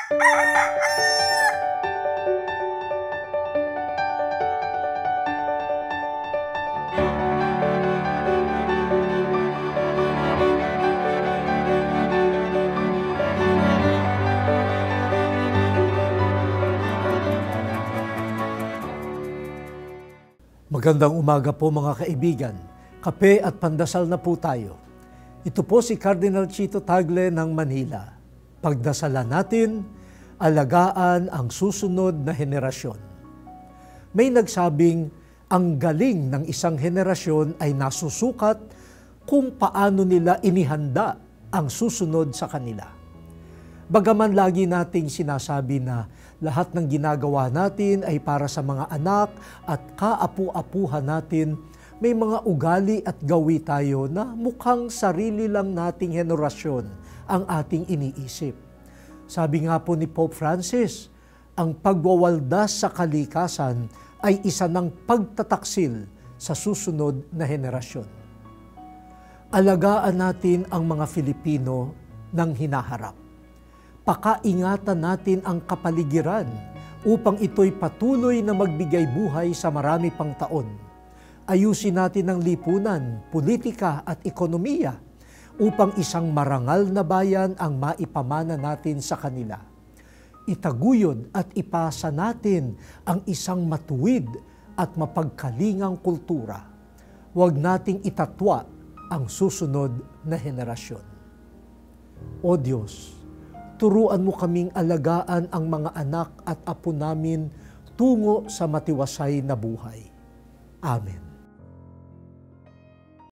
Magandang umaga po mga kaibigan. Kape at pandasal na po tayo. Ito po si Cardinal Chito Tagle ng Manila. Pagdasalan natin, alagaan ang susunod na henerasyon. May nagsabing, ang galing ng isang henerasyon ay nasusukat kung paano nila inihanda ang susunod sa kanila. Bagaman lagi nating sinasabi na lahat ng ginagawa natin ay para sa mga anak at kaapu-apuhan natin, may mga ugali at gawi tayo na mukhang sarili lang nating henerasyon ang ating iniisip. Sabi nga po ni Pope Francis, ang pagwawaldas sa kalikasan ay isa ng pagtataksil sa susunod na henerasyon. Alagaan natin ang mga Filipino ng hinaharap. Pakaingatan natin ang kapaligiran upang ito'y patuloy na magbigay buhay sa marami pang taon. Ayusin natin ang lipunan, politika at ekonomiya upang isang marangal na bayan ang maipamana natin sa kanila. Itaguyod at ipasa natin ang isang matuwid at mapagkalingang kultura. Huwag nating itatwa ang susunod na henerasyon. O Diyos, turuan mo kaming alagaan ang mga anak at apo namin tungo sa matiwasay na buhay. Amen.